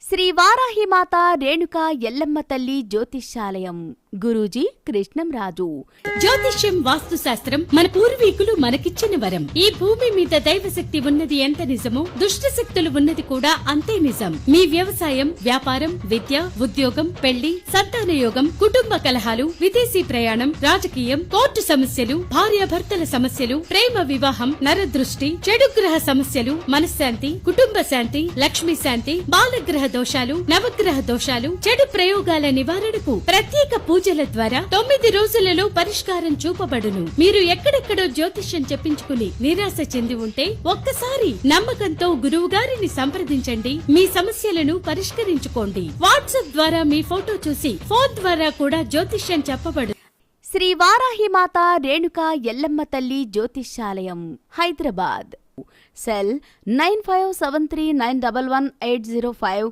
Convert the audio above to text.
శ్రీ వారాహిమాత రేణుకా ఎల్లమ్మ తల్లి జ్యోతిష్యాలయం గురూజీ కృష్ణంరాజు. జ్యోతిష్యం వాస్తు శాస్త్రం మన పూర్వీకులు మనకిచ్చిన వరం. ఈ భూమి మీద దైవశక్తి ఉన్నది ఎంత నిజమో దుష్ట శక్తులు ఉన్నది కూడా అంతే నిజం. మీ వ్యవసాయం, వ్యాపారం, విద్య, ఉద్యోగం, పెళ్లి, సంతాన యోగం, కుటుంబ కలహాలు, విదేశీ ప్రయాణం, రాజకీయం, కోర్టు సమస్యలు, భార్యాభర్తల సమస్యలు, ప్రేమ వివాహం, నరదృష్టి, చెడు గ్రహ సమస్యలు, మనశ్శాంతి, కుటుంబ శాంతి, లక్ష్మీ శాంతి, బాలగ్రహ దోషాలు, నవగ్రహ దోషాలు, చెడు ప్రయోగాల నివారణకు ప్రత్యేక పూజల ద్వారా 9 రోజులలో పరిష్కారం చూపబడును. మీరు ఎక్కడెక్కడో జ్యోతిష్యం చెప్పించుకుని నిరాశ చెంది ఉంటే ఒక్కసారి నమ్మకంతో గురువు గారిని సంప్రదించండి. మీ సమస్యలను పరిష్కరించుకోండి. వాట్సాప్ ద్వారా మీ ఫోటో చూసి ఫోన్ ద్వారా కూడా జ్యోతిష్యం చెప్పబడు. శ్రీ వారాహిమాత రేణుకా ఎల్లమ్మ తల్లి జ్యోతిష్యాలయం హైదరాబాద్. సెల్ 9573911805